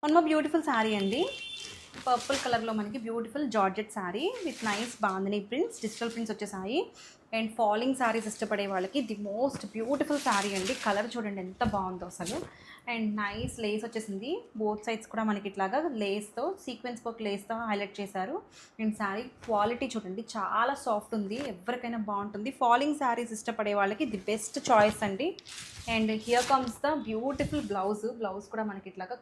One more beautiful sari అండి. Purple కలర్లో మనకి beautiful georgette sari with nice bandhani prints, digital prints వచ్చేసాయి. అండ్ ఫాలింగ్ శారీస్ ఇష్టపడే వాళ్ళకి ది మోస్ట్ బ్యూటిఫుల్ శారీ అండి. కలర్ చూడండి ఎంత బాగుందో అసలు. అండ్ నైస్ లేస్ వచ్చేసింది. బోత్ సైడ్స్ కూడా మనకి ఇట్లాగా లేస్తో సీక్వెన్స్ వర్క్ లేస్తో హైలైట్ చేశారు. అండ్ శారీ క్వాలిటీ చూడండి చాలా సాఫ్ట్ ఉంది, ఎవరికైనా బాగుంటుంది. ఫాలింగ్ శారీస్ ఇష్టపడే వాళ్ళకి ది బెస్ట్ చాయిస్ అండి. And here comes the beautiful blouse కూడా మనకి ఇట్లాగా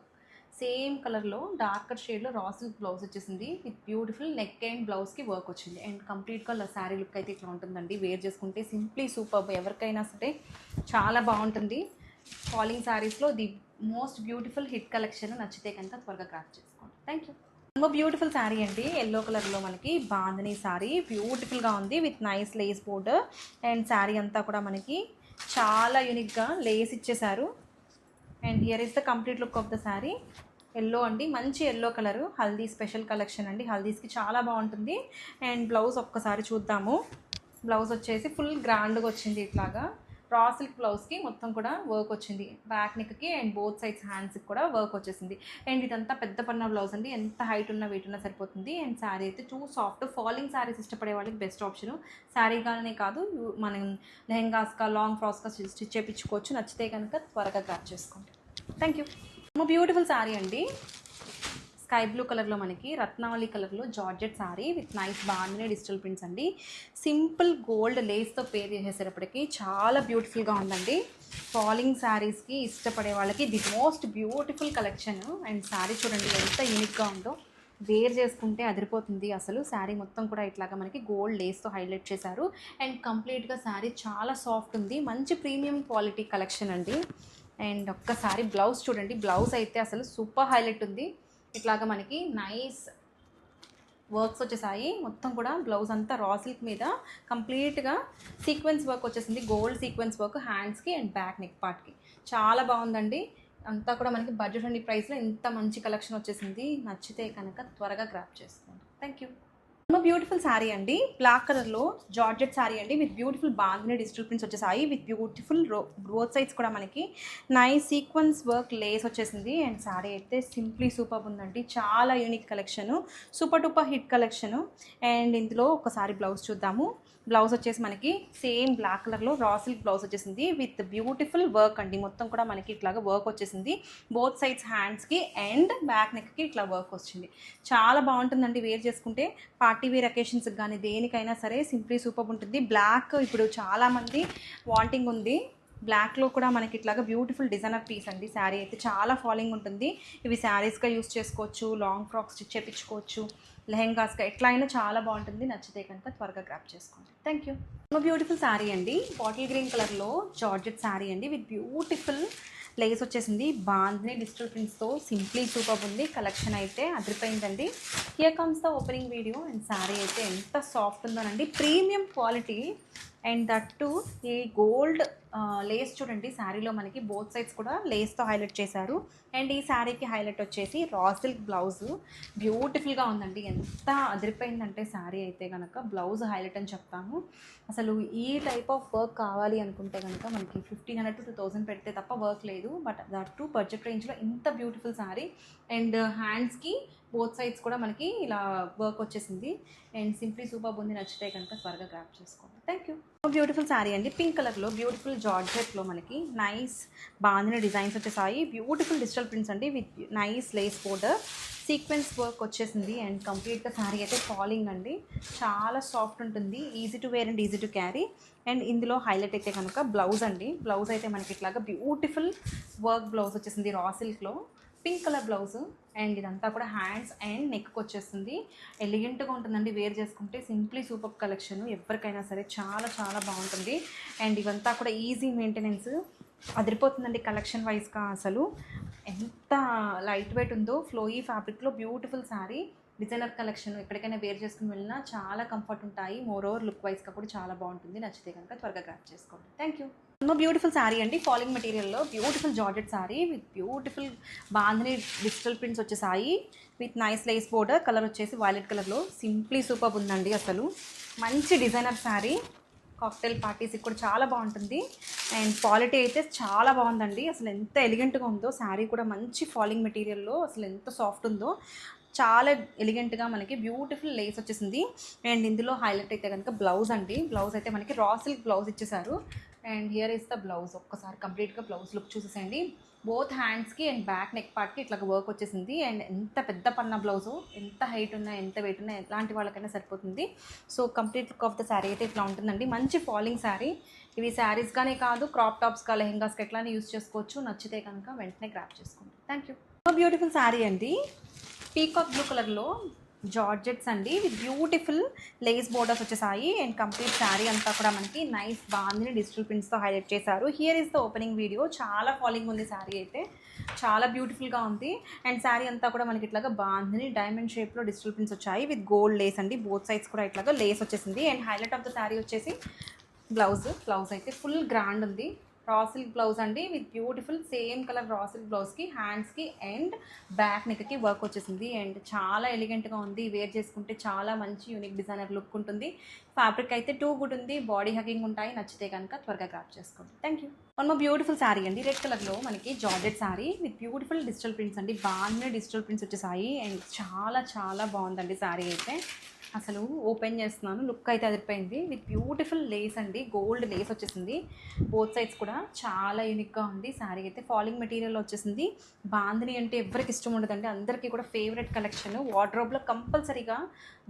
సేమ్ కలర్లో డార్కర్ షేడ్లో రా సిల్క్ బ్లౌజ్ వచ్చేసింది విత్ బ్యూటిఫుల్ నెక్ అండ్ బ్లౌజ్కి వర్క్ వచ్చింది. అండ్ కంప్లీట్గా శారీ లుక్ అయితే ఇట్లా ఉంటుందండి. వేర్ చేసుకుంటే సింప్లీ సూపర్, ఎవరికైనా సరే చాలా బాగుంటుంది. ఫాలింగ్ శారీస్లో the most beautiful hit collection. నచ్చితే కనుక త్వరగా క్రాఫ్ట్ చేసుకోండి. Thank you. ரொம்ப బ్యూటిఫుల్ శారీ అండి. ఎల్లో కలర్లో మనకి బాందినీ శారీ బ్యూటిఫుల్గా ఉంది with nice lace border. And sari అంతా కూడా మనకి చాలా యూనిక్గా లేస్ ఇచ్చేశారు. And here is the complete look of the sari. Yellow అండి, మంచి yellow colour, haldi special collection అండి. హల్దీస్కి చాలా బాగుంటుంది. అండ్ బ్లౌజ్ ఒక్కసారి చూద్దాము. బ్లౌజ్ వచ్చేసి ఫుల్ గ్రాండ్గా వచ్చింది. ఇట్లాగా రా సిల్క్ బ్లౌజ్కి మొత్తం కూడా వర్క్ వచ్చింది. బ్యాక్ నెక్కి అండ్ బోత్ సైడ్స్ హ్యాండ్స్కి కూడా వర్క్ వచ్చేసింది. అండ్ ఇదంతా పెద్ద పన్న బ్లౌజ్ అండి. ఎంత హైట్ ఉన్న వెయిట్ ఉన్నా సరిపోతుంది. అండ్ శారీ అయితే టూ సాఫ్ట్. ఫాలింగ్ శారీస్ ఇష్టపడే వాళ్ళకి బెస్ట్ ఆప్షన్. శారీగానే కాదు, మనం లెహెంగాస్గా లాంగ్ ఫ్రాక్స్గా స్టిచ్ చేయించుకోవచ్చు. నచ్చితే కనుక త్వరగా గ్రాప్ చేసుకోండి. Thank you. బ్యూటిఫుల్ శారీ అండి. స్కై బ్లూ కలర్లో మనకి రత్నావళి కలర్లో georgette sari with nice bandhani digital prints అండి. సింపుల్ గోల్డ్ లేస్తో పేర్ చేసేటప్పటికి చాలా బ్యూటిఫుల్గా ఉందండి. ఫాలింగ్ శారీస్కి ఇష్టపడే వాళ్ళకి the most beautiful collection. And sari చూడండి ఎంత యూనిక్గా ఉందో, వేర్ చేసుకుంటే అదిరిపోతుంది అసలు. శారీ మొత్తం కూడా ఇట్లాగా మనకి గోల్డ్ లేస్తో హైలైట్ చేశారు. అండ్ కంప్లీట్గా శారీ చాలా సాఫ్ట్ ఉంది. మంచి ప్రీమియం క్వాలిటీ కలెక్షన్ అండి. అండ్ ఒక్కసారి బ్లౌజ్ చూడండి. బ్లౌజ్ అయితే అసలు సూపర్ హైలైట్ ఉంది. ఇట్లాగా మనకి నైస్ వర్క్స్ వచ్చేసాయి. మొత్తం కూడా బ్లౌజ్ అంతా రా సిల్క్ మీద కంప్లీట్గా సీక్వెన్స్ వర్క్ వచ్చేసింది. గోల్డ్ సీక్వెన్స్ వర్క్ హ్యాండ్స్కి అండ్ బ్యాక్ నెక్ పార్ట్కి చాలా బాగుందండి. అంతా కూడా మనకి బడ్జెట్ ఫ్రెండ్లీ ప్రైస్లో ఇంత మంచి కలెక్షన్ వచ్చేసింది. నచ్చితే కనుక త్వరగా గ్రాప్ చేసుకోండి. Thank you. బ్యూటిఫుల్ శారీ అండి. బ్లాక్ కలర్లో జార్జెట్ శారీ అండి with beautiful bandhani digital prints వచ్చేసాయి. విత్ బ్యూటిఫుల్ బోత్ సైడ్స్ కూడా మనకి నైస్ సీక్వెన్స్ వర్క్ లేస్ వచ్చేసింది. అండ్ శారీ అయితే సింప్లీ సూపర్ ఉందండి. చాలా unique collection, super టూపర్ hit collection. And ఇందులో ఒకసారి బ్లౌజ్ చూద్దాము. బ్లౌజ్ వచ్చేసి మనకి సేమ్ బ్లాక్ కలర్లో రా సిల్క్ బ్లౌజ్ వచ్చేసింది విత్ బ్యూటిఫుల్ వర్క్ అండి. మొత్తం కూడా మనకి ఇట్లాగా వర్క్ వచ్చేసింది. బోత్ సైడ్స్ హ్యాండ్స్కి అండ్ బ్యాక్ నెక్కి ఇట్లా వర్క్ వచ్చింది. చాలా బాగుంటుందండి వేర్ చేసుకుంటే. పార్టీ వేర్ అకేషన్స్కి కానీ దేనికైనా సరే సింప్లీ సూపర్ ఉంటుంది. బ్లాక్ ఇప్పుడు చాలామంది వాంటింగ్ ఉంది. బ్లాక్లో కూడా మనకి ఇట్లాగా బ్యూటిఫుల్ డిజైనర్ పీస్ అండి. శారీ అయితే చాలా ఫాలింగ్ ఉంటుంది. ఇవి శారీస్గా యూస్ చేసుకోవచ్చు, లాంగ్ ఫ్రాక్స్ స్టిచ్ చేయించుకోవచ్చు, లెహెంగాస్గా ఎట్లా అయినా చాలా బాగుంటుంది. నచ్చితే కనుక త్వరగా గ్రాప్ చేసుకోండి. Thank you. బ్యూటిఫుల్ శారీ అండి. బాటిల్ గ్రీన్ కలర్లో జార్జెట్ శారీ అండి విత్ బ్యూటిఫుల్ లేస్ వచ్చేసింది. బాందినీ డిజిటల్ ప్రింట్స్తో సింప్లీ సూపర్ ఉంది. కలెక్షన్ అయితే అదిరిపోయిందండి. Here comes the opening video. And sari అయితే ఎంత సాఫ్ట్ ఉందోనండి, premium quality. And that too ఈ గోల్డ్ లేస్ చూడండి. శారీలో మనకి బోత్ సైడ్స్ కూడా లేస్తో హైలైట్ చేశారు. అండ్ ఈ శారీకి హైలైట్ వచ్చేసి రా సిల్క్ బ్లౌజ్ బ్యూటిఫుల్గా ఉందండి. ఎంత అదిరిపోయిందంటే శారీ అయితే కనుక బ్లౌజ్ హైలైట్ అని చెప్తాను. అసలు ఈ టైప్ ఆఫ్ వర్క్ కావాలి అనుకుంటే కనుక మనకి 1500 to 2000 పెడితే తప్ప వర్క్ లేదు. బట్ దట్ టు బడ్జెట్ రేంజ్లో ఇంత బ్యూటిఫుల్ శారీ. అండ్ హ్యాండ్స్కి బోత్ సైడ్స్ కూడా మనకి ఇలా వర్క్ వచ్చేసింది. అండ్ సింప్లీ సూపర్ ఉంది. నచ్చితే కనుక త్వరగా గ్రాప్ చేసుకోండి. Thank you. బ్యూటిఫుల్ శారీ అండి. పింక్ కలర్లో బ్యూటిఫుల్ జార్జెట్లో మనకి నైస్ బాందినీ డిజైన్స్ వచ్చేసాయి. బ్యూటిఫుల్ డిజిటల్ ప్రింట్స్ అండి with nice lace border, sequence work వచ్చేసింది. అండ్ కంప్లీట్గా శారీ అయితే ఫాలింగ్ అండి. చాలా సాఫ్ట్ ఉంటుంది. Easy to wear and easy to carry. And ఇందులో హైలైట్ అయితే కనుక బ్లౌజ్ అండి. బ్లౌజ్ అయితే మనకి ఇట్లాగా బ్యూటిఫుల్ వర్క్ బ్లౌజ్ వచ్చేసింది రా సిల్క్లో, పింక్ కలర్ బ్లౌజ్. అండ్ ఇదంతా కూడా హ్యాండ్స్ అండ్ నెక్కి వచ్చేస్తుంది. ఎలిగెంట్గా ఉంటుందండి వేర్ చేసుకుంటే. సింప్లీ సూపర్ కలెక్షన్, ఎవరికైనా సరే చాలా చాలా బాగుంటుంది. అండ్ ఇవంతా కూడా ఈజీ మెయింటెనెన్స్, అదిరిపోతుందండి కలెక్షన్ వైజ్గా. అసలు ఎంత లైట్ వెయిట్ ఉందో, ఫ్లోయీ ఫ్యాబ్రిక్లో బ్యూటిఫుల్ శారీ. డిజైనర్ కలెక్షన్, ఎక్కడికైనా వేర్ చేసుకుని వెళ్ళినా చాలా కంఫర్ట్ ఉంటాయి. మోర్ ఓవర్ లుక్ వైజ్గా కూడా చాలా బాగుంటుంది. నచ్చితే కనుక త్వరగా గ్రాప్ చేసుకోండి. Thank you. బ్యూటిఫుల్ శారీ అండి. ఫాలింగ్ మెటీరియల్లో beautiful georgette sari with beautiful bandhani digital prints వచ్చేసాయి with nice lace border. Colour వచ్చేసి వైలెట్ కలర్లో సింప్లీ సూపర్ ఉందండి. అసలు మంచి డిజైనర్ శారీ. కాక్టైల్ పార్టీస్కి కూడా చాలా బాగుంటుంది. అండ్ క్వాలిటీ అయితే చాలా బాగుందండి. అసలు ఎంత ఎలిగెంట్గా ఉందో, శారీ కూడా మంచి ఫాలింగ్ మెటీరియల్లో అసలు ఎంత సాఫ్ట్ ఉందో, చాలా ఎలిగెంట్గా మనకి బ్యూటిఫుల్ లేస్ వచ్చేసింది. అండ్ ఇందులో హైలైట్ అయితే కనుక బ్లౌజ్ అండి. బ్లౌజ్ అయితే మనకి రా సిల్క్ బ్లౌజ్ ఇచ్చేసారు. And here is the blouse. ఒక్కసారి కంప్లీట్గా బ్లౌజ్ లుక్ చూసేసేయండి. బోత్ హ్యాండ్స్కి అండ్ బ్యాక్ నెక్ పార్ట్కి ఇట్లా వర్క్ వచ్చేసింది. అండ్ ఎంత పెద్ద పన్న బ్లౌజు, ఎంత హైట్ ఉన్నా ఎంత వెయిట్ ఉన్నా ఎలాంటి వాళ్ళకైనా సరిపోతుంది. So complete look of the sari అయితే ఇట్లా ఉంటుందండి. మంచి ఫాలింగ్ శారీ. ఇవి శారీస్గానే కాదు, క్రాప్ టాప్స్గా, లెహెంగాస్కి ఎట్లానే యూస్ చేసుకోవచ్చు. నచ్చితే కనుక వెంటనే గ్రాప్ చేసుకోండి. Thank you. బ్యూటిఫుల్ శారీ అండి. పీకాక్ బ్లూ కలర్లో జార్జెట్స్ అండి విత్ బ్యూటిఫుల్ లేస్ బోర్డర్స్ వచ్చేసాయి. అండ్ కంప్లీట్ శారీ అంతా కూడా మనకి నైస్ బాగుంది డిజిటల్ ప్రింట్స్తో హైలైట్ చేశారు. Here is the opening video. చాలా ఫాలింగ్ ఉంది శారీ అయితే, చాలా బ్యూటిఫుల్గా ఉంది. అండ్ శారీ అంతా కూడా మనకి ఇట్లాగా బాగుంది డైమండ్ షేప్లో డిజిటల్ ప్రింట్స్ వచ్చాయి విత్ గోల్డ్ లేస్ అండి. బోత్ సైడ్స్ కూడా ఇట్లాగా లేస్ వచ్చేసింది. And highlight of the sari వచ్చేసి బ్లౌజ్ అయితే ఫుల్ గ్రాండ్ ఉంది. రా సిల్క్ బ్లౌజ్ అండి with beautiful same colour raw silk బ్లౌజ్కి హ్యాండ్స్కి అండ్ బ్యాక్ నెక్కి వర్క్ వచ్చేసింది. అండ్ చాలా ఎలిగెంట్గా ఉంది. వేర్ చేసుకుంటే చాలా మంచి యూనిక్ డిజైనర్ లుక్ ఉంటుంది. ఫ్యాబ్రిక్ అయితే టూ గుడ్ ఉంది. బాడీ హగింగ్ ఉంటాయి. నచ్చితే కనుక త్వరగా గ్రాప్ చేసుకోండి. Thank you. One more beautiful sari అండి. రెడ్ కలర్లో మనకి georgette sari with beautiful digital prints అండి. బాగానే డిజిటల్ ప్రింట్స్ వచ్చేసాయి. అండ్ చాలా చాలా బాగుందండి శారీ అయితే. అసలు ఓపెన్ చేస్తున్నాను, లుక్ అయితే అదిరిపోయింది. విత్ బ్యూటిఫుల్ లేస్ అండి, గోల్డ్ లేస్ వచ్చేసింది. బోత్ సైడ్స్ కూడా చాలా యూనిక్గా ఉంది. శారీ అయితే ఫాలింగ్ మెటీరియల్ వచ్చేసింది. బాందిని అంటే ఎవరికి ఇష్టం ఉండదండి, అందరికీ కూడా ఫేవరెట్ కలెక్షన్. వార్డ్రోబ్లో కంపల్సరీగా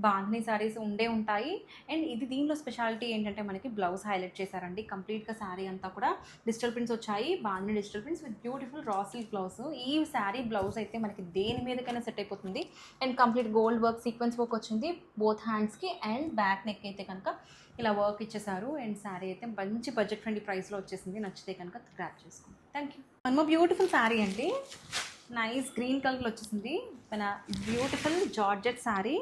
బాందిని శారీస్ ఉండే ఉంటాయి. అండ్ ఇది దీనిలో స్పెషాలిటీ ఏంటంటే మనకి బ్లౌజ్ హైలైట్ చేశారండి. కంప్లీట్గా శారీ అంతా కూడా డిజిటల్ ప్రింట్స్ వచ్చాయి. Bandhani digital prints with beautiful raw silk blouse. ఈ శారీ బ్లౌజ్ అయితే మనకి దేని మీదకైనా సెట్ అయిపోతుంది. And complete gold work, sequence work వచ్చింది బోత్ హ్యాండ్స్కి. అండ్ బ్యాక్ నెక్ అయితే కనుక ఇలా వర్క్ ఇచ్చేసారు. అండ్ శారీ అయితే మంచి బడ్జెట్ ఫ్రెండ్లీ ప్రైస్లో వచ్చేసింది. నచ్చితే కనుక గ్రాప్ చేసుకోండి. Thank you. One more beautiful sari అండి. నైస్ గ్రీన్ కలర్లో వచ్చేసింది. మన beautiful georgette sari,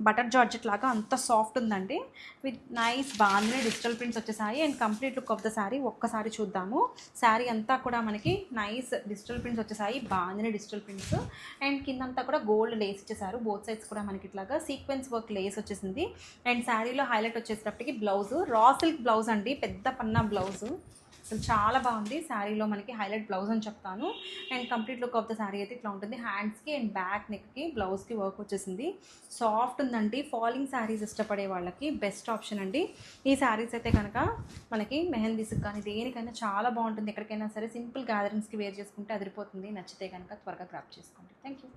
butter georgette లాగా అంత సాఫ్ట్ ఉందండి. విత్ నైస్ బాగానే డిజిటల్ ప్రింట్స్ వచ్చేసాయి. And complete look of the sari ఒక్కసారి చూద్దాము. శారీ అంతా కూడా మనకి నైస్ డిజిటల్ ప్రింట్స్ వచ్చేసాయి. బాగానే డిజిటల్ ప్రింట్స్. అండ్ కిందంతా కూడా గోల్డ్ లేస్ ఇచ్చేసారు. బోత్ సైడ్స్ కూడా మనకి ఇట్లాగా సీక్వెన్స్ వర్క్ లేస్ వచ్చేసింది. అండ్ శారీలో హైలైట్ వచ్చేటప్పటికి బ్లౌజ్ రా సిల్క్ బ్లౌజ్ అండి, పెద్ద పన్నా బ్లౌజు. అసలు చాలా బాగుంది. శారీలో మనకి హైలైట్ బ్లౌజ్ అని చెప్తాను. And complete look of the sari అయితే ఇట్లా ఉంటుంది. హ్యాండ్స్కి అండ్ బ్యాక్ నెక్కి బ్లౌజ్కి వర్క్ వచ్చేసింది. సాఫ్ట్ ఉందండి. ఫాలింగ్ శారీస్ ఇష్టపడే వాళ్ళకి బెస్ట్ ఆప్షన్ అండి. ఈ శారీస్ అయితే కనుక మనకి మెహందీస్కి కానీ దేనికైనా చాలా బాగుంటుంది. ఎక్కడికైనా సరే సింపుల్ గ్యాదరింగ్స్కి వేర్ చేసుకుంటే అదిరిపోతుంది. నచ్చితే కనుక త్వరగా గ్రాప్ చేసుకోండి. Thank you.